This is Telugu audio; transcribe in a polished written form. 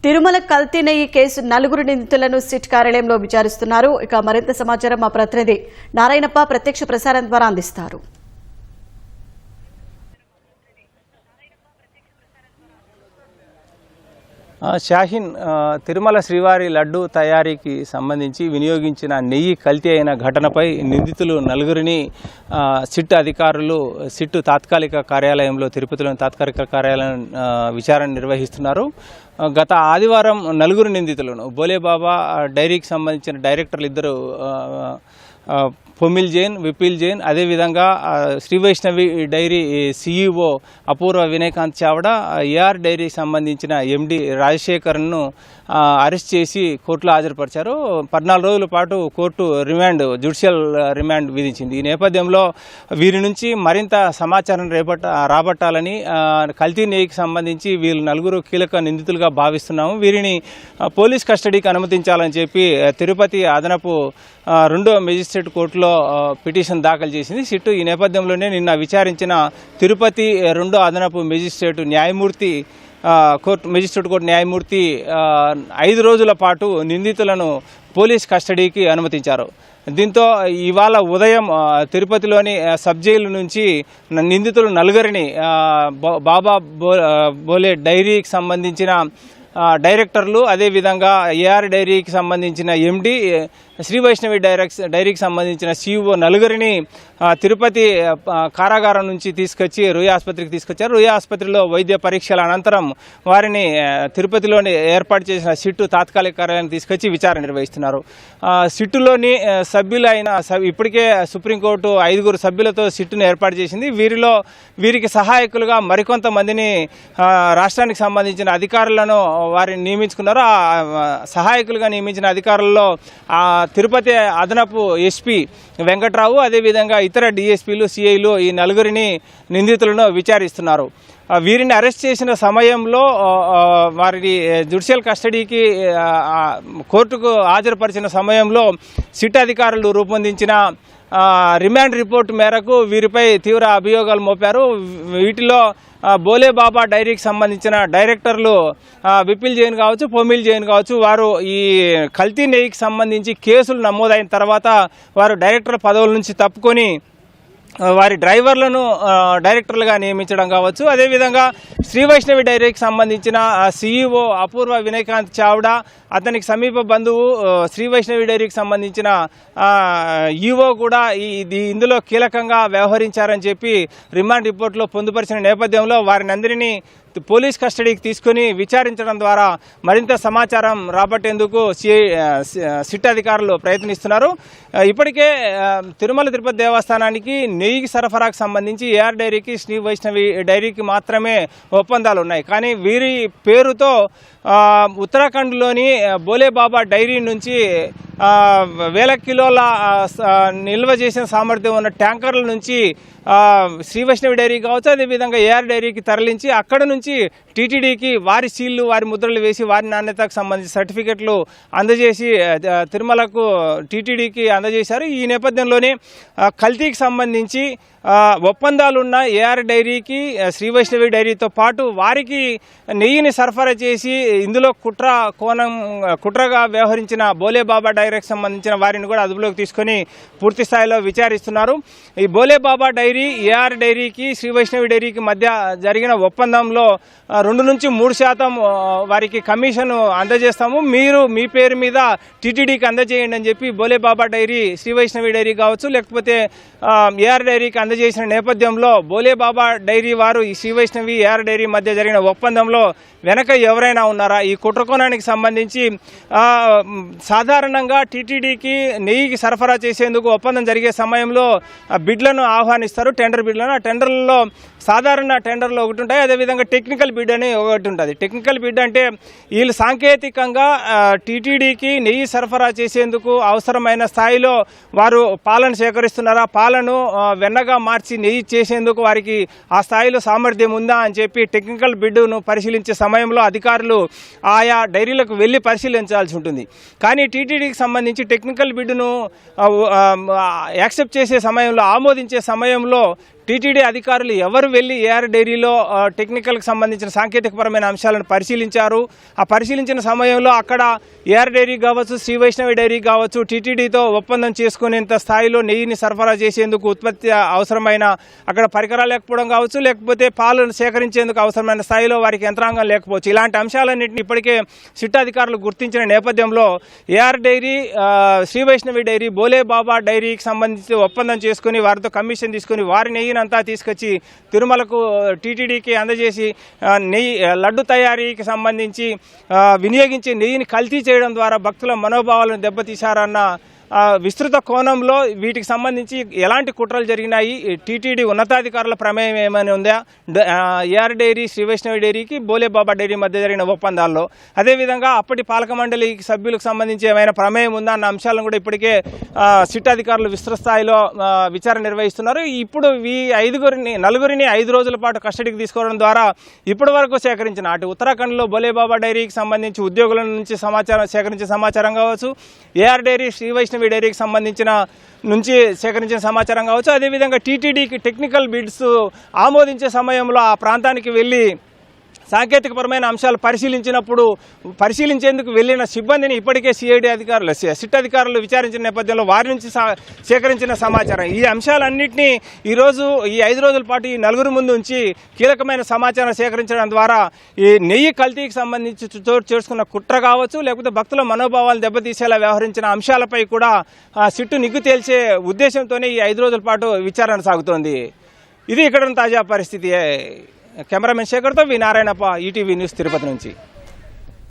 తిరుమల కల్తీ నెయ్యి కేసు నలుగురు నిందితులను సిట్ కార్యాలయంలో విచారిస్తున్నారు. ఇక మరింత సమాచారం మా ప్రతినిధి నారాయణప్ప ప్రత్యక్ష ప్రసారం ద్వారా అందిస్తారు. షాహీన్, తిరుమల శ్రీవారి లడ్డు తయారీకి సంబంధించి వినియోగించిన నెయ్యి కల్తీ అయిన ఘటనపై నిందితులు నలుగురిని సిట్ అధికారులు సిట్ తాత్కాలిక కార్యాలయంలో తిరుపతిలోని తాత్కాలిక కార్యాలయం విచారణ నిర్వహిస్తున్నారు. గత ఆదివారం నలుగురు నిందితులను బోలేబాబా డైరీకి సంబంధించిన డైరెక్టర్లు ఇద్దరు పొమిల్ జైన్, విపిల్ జైన్, అదేవిధంగా శ్రీ వైష్ణవి డైరీ సిఇఓ అపూర్వ వినయకాంత్ చావడా, ఏఆర్ డైరీకి సంబంధించిన ఎండి రాజశేఖర్ను అరెస్ట్ చేసి కోర్టులో హాజరుపరిచారు. 14 రోజుల పాటు కోర్టు జ్యుడిషియల్ రిమాండ్ విధించింది. ఈ నేపథ్యంలో వీరి నుంచి మరింత సమాచారం రాబట్టాలని కల్తీ నెయ్యికి సంబంధించి వీళ్ళు నలుగురు కీలక నిందితులుగా భావిస్తున్నాము. వీరిని పోలీస్ కస్టడీకి అనుమతించాలని చెప్పి తిరుపతి అదనపు 2వ మెజిస్ట్రేట్ కోర్టులో పిటిషన్ దాఖలు చేసింది సిట్టు. ఈ నేపథ్యంలోనే నిన్న విచారించిన తిరుపతి 2వ అదనపు మెజిస్ట్రేట్ న్యాయమూర్తి మెజిస్ట్రేట్ కోర్టు న్యాయమూర్తి 5 రోజుల పాటు నిందితులను పోలీస్ కస్టడీకి అనుమతించారు. దీంతో ఇవాళ ఉదయం తిరుపతిలోని సబ్ జైలు నుంచి నిందితులు నలుగురిని బాబా బోలే డైరీకి సంబంధించిన డైరెక్టర్లు, అదేవిధంగా ఏఆర్ డైరీకి సంబంధించిన ఎండి, శ్రీ వైష్ణవి డైరీకి సంబంధించిన సిఇఓ నలుగురిని తిరుపతి కారాగారం నుంచి తీసుకొచ్చి రుయా ఆసుపత్రికి తీసుకొచ్చారు. రుయా ఆసుపత్రిలో వైద్య పరీక్షల అనంతరం వారిని తిరుపతిలోని ఏర్పాటు చేసిన సిట్టు తాత్కాలిక కార్యాలయానికి తీసుకొచ్చి విచారణ నిర్వహిస్తున్నారు. సిట్టులోని సభ్యులైన ఇప్పటికే సుప్రీంకోర్టు 5 సభ్యులతో సిట్టును ఏర్పాటు చేసింది. వీరికి సహాయకులుగా మరికొంతమందిని రాష్ట్రానికి సంబంధించిన అధికారులను వారిని నియమించుకున్నారు. సహాయకులుగా నియమించిన అధికారుల్లో తిరుపతి అదనపు ఎస్పీ వెంకట్రావు, అదేవిధంగా ఇతర డిఎస్పీలు, సిఐలు ఈ నలుగురిని నిందితులను విచారిస్తున్నారు. వీరిని అరెస్ట్ చేసిన సమయంలో వారిని జ్యుడిషియల్ కస్టడీకి కోర్టుకు హాజరుపరిచిన సమయంలో సిట్ అధికారులు రూపొందించిన రిమాండ్ రిపోర్టు మేరకు వీరిపై తీవ్ర అభియోగాలు మోపారు. వీటిలో బోలేబాబా డైరీకి సంబంధించిన డైరెక్టర్లు విపిల్ జైన్ కావచ్చు, పొమిల్ జైన్ కావచ్చు, వారు ఈ కల్తీ నెయ్యికి సంబంధించి కేసులు నమోదైన తర్వాత వారు డైరెక్టర్ పదవుల నుంచి తప్పుకొని వారి డ్రైవర్లను డైరెక్టర్లుగా నియమించడం కావచ్చు. అదేవిధంగా శ్రీ వైష్ణవి డైరీకి సంబంధించిన సిఇఓ అపూర్వ వినయకాంత్ చావడా, అతనికి సమీప బంధువు శ్రీ వైష్ణవి డైరీకి సంబంధించిన ఈఓ కూడా ఇందులో కీలకంగా వ్యవహరించారని చెప్పి రిమాండ్ రిపోర్టులో పొందుపరిచిన నేపథ్యంలో వారిని అందరినీ పోలీస్ కస్టడీకి తీసుకుని విచారించడం ద్వారా మరింత సమాచారం రాబట్టేందుకు సిట్ అధికారులు ప్రయత్నిస్తున్నారు. ఇప్పటికే తిరుమల తిరుపతి దేవస్థానానికి నెయ్యి సరఫరాకు సంబంధించి ఏఆర్ డైరీకి, శ్రీ వైష్ణవి డైరీకి మాత్రమే ఒప్పందాలు ఉన్నాయి. కానీ వీరి పేరుతో ఉత్తరాఖండ్లోని బోలేబాబా డైరీ నుంచి వేల కిలోల నిల్వ చేసిన సామర్థ్యం ఉన్న ట్యాంకర్ల నుంచి శ్రీ వైష్ణవి డైరీ కావచ్చు, అదేవిధంగా ఏఆర్ డైరీకి తరలించి అక్కడ నుంచి టీటీడీకి వారి సీళ్లు, వారి ముద్రలు వేసి వారి నాణ్యతకు సంబంధించి సర్టిఫికెట్లు అందజేసి తిరుమలకు టీటీడీకి అందజేశారు. ఈ నేపథ్యంలోనే కల్తీకి సంబంధించి ఒప్పందాలున్న ఏఆర్ డైరీకి, శ్రీ వైష్ణవి డైరీతో పాటు వారికి నెయ్యిని సరఫరా చేసి ఇందులో కుట్రగా వ్యవహరించిన బోలేబాబా డైరీకి సంబంధించిన వారిని కూడా అదుపులోకి తీసుకొని పూర్తి స్థాయిలో విచారిస్తున్నారు. ఈ బోలేబాబా డైరీ, ఏఆర్ డైరీకి, శ్రీ వైష్ణవి డైరీకి మధ్య జరిగిన ఒప్పందంలో 2 నుంచి 3% వారికి కమిషన్ అందజేస్తాము, మీరు మీ పేరు మీద టీటీడీకి అందజేయండి అని చెప్పి బోలేబాబా డైరీ, శ్రీ వైష్ణవి డైరీ కావచ్చు, లేకపోతే ఏఆర్ డైరీకి అందజేసిన నేపథ్యంలో బోలేబాబా డైరీ వారు ఈ శ్రీ వైష్ణవి, ఏఆర్ డైరీ మధ్య జరిగిన ఒప్పందంలో వెనక ఎవరైనా ఉన్నారా? ఈ కుట్రకోణానికి సంబంధించి సాధారణంగా టీటీడీకి నెయ్యికి సరఫరా చేసేందుకు ఒప్పందం జరిగే సమయంలో బిడ్లను ఆహ్వానిస్తారు, టెండర్ బిడ్లను. ఆ టెండర్లలో సాధారణ టెండర్లు ఒకటి ఉంటాయి, అదేవిధంగా టెక్నికల్ బిడ్ అని ఒకటి ఉంటుంది. టెక్నికల్ బిడ్ అంటే వీళ్ళు సాంకేతికంగా టీటీడీకి నెయ్యి సరఫరా చేసేందుకు అవసరమైన స్థాయిలో వారు పాలను సేకరిస్తున్నారా, పాలను వెన్నగా మార్చి నెయ్యి చేసేందుకు వారికి ఆ స్థాయిలో సామర్థ్యం ఉందా అని చెప్పి టెక్నికల్ బిడ్ను పరిశీలించే సమయంలో అధికారులు ఆయా డైరీలకు వెళ్ళి పరిశీలించాల్సి ఉంటుంది. కానీ టీటీడీకి సంబంధించి టెక్నికల్ బిడ్ను యాక్సెప్ట్ చేసే సమయంలో, ఆమోదించే సమయంలో టీటీడీ అధికారులు ఎవరు వెళ్ళి ఏఆర్ డైరీలో టెక్నికల్కి సంబంధించిన సాంకేతికపరమైన అంశాలను పరిశీలించారు. ఆ పరిశీలించిన సమయంలో అక్కడ ఏఆర్ డైరీ కావచ్చు, శ్రీ వైష్ణవి డైరీ కావచ్చు, టీటీడీతో ఒప్పందం చేసుకునేంత స్థాయిలో నెయ్యిని సరఫరా చేసేందుకు ఉత్పత్తి అవసరమైన అక్కడ పరికరాలు లేకపోవడం కావచ్చు, లేకపోతే పాలను సేకరించేందుకు అవసరమైన స్థాయిలో వారికి యంత్రాంగం లేకపోవచ్చు. ఇలాంటి అంశాలన్నింటినీ ఇప్పటికే సిట్ అధికారులు గుర్తించిన నేపథ్యంలో AR dairy, Shri Vaishnavi dairy, Bole Baba డైరీకి సంబంధించి ఒప్పందం చేసుకుని వారితో కమిషన్ తీసుకుని వారి నెయ్యినంతా తీసుకొచ్చి తిరుమలకు టీటీడీకి అందజేసి నెయ్యి లడ్డు తయారీకి సంబంధించి వినియోగించే నెయ్యిని కల్తీ చేయడం ద్వారా భక్తుల మనోభావాలను దెబ్బతీశారన్న విస్తృత కోణంలో వీటికి సంబంధించి ఎలాంటి కుట్రలు జరిగినాయి, టీటీడీ ఉన్నతాధికారుల ప్రమేయం ఏమైనా ఉందా, ఏఆర్ డైరీ, శ్రీ వైష్ణవి డైరీకి, బోలే బాబా డైరీ మధ్య జరిగిన ఒప్పందాల్లో, అదేవిధంగా అప్పటి పాలక మండలి సభ్యులకు సంబంధించి ఏమైనా ప్రమేయం ఉందా అన్న అంశాలను కూడా ఇప్పటికే సిట్ అధికారులు విస్తృత స్థాయిలో విచారణ నిర్వహిస్తున్నారు. ఇప్పుడు ఈ నలుగురిని 5 రోజుల పాటు కస్టడీకి తీసుకోవడం ద్వారా ఇప్పటి వరకు సేకరించిన అటు ఉత్తరాఖండ్లో బోలే బాబా డైరీకి సంబంధించి ఉద్యోగుల నుంచి సేకరించిన సమాచారం కావచ్చు, ఏఆర్ డైరీ, శ్రీ వైష్ణవి డైరీకి సంబంధించిన నుంచి సేకరించిన సమాచారం కావచ్చు, అదేవిధంగా టీటీడీకి టెక్నికల్ బిడ్స్ ఆమోదించే సమయంలో ఆ ప్రాంతానికి వెళ్ళి సాంకేతికపరమైన అంశాలు పరిశీలించేందుకు వెళ్ళిన సిబ్బందిని ఇప్పటికే సిఐడి అధికారులు, సిట్ అధికారులు విచారించిన నేపథ్యంలో వారి నుంచి సేకరించిన సమాచారం, ఈ అంశాలన్నింటినీ ఈరోజు ఈ 5 రోజుల పాటు ఈ నలుగురు ముందు ఉంచి కీలకమైన సమాచారం సేకరించడం ద్వారా ఈ నెయ్యి కల్తీకి సంబంధించి చేసుకున్న కుట్ర కావచ్చు, లేకపోతే భక్తుల మనోభావాలు దెబ్బతీసేలా వ్యవహరించిన అంశాలపై కూడా సిట్టు నిగ్గు తేల్చే ఉద్దేశంతోనే ఈ 5 రోజుల పాటు విచారణ సాగుతోంది. ఇది ఇక్కడ తాజా పరిస్థితి. కెమెరామెన్ శేఖర్తో వి నారాయణప్ప, ఈటీవీ న్యూస్, తిరుపతి నుంచి.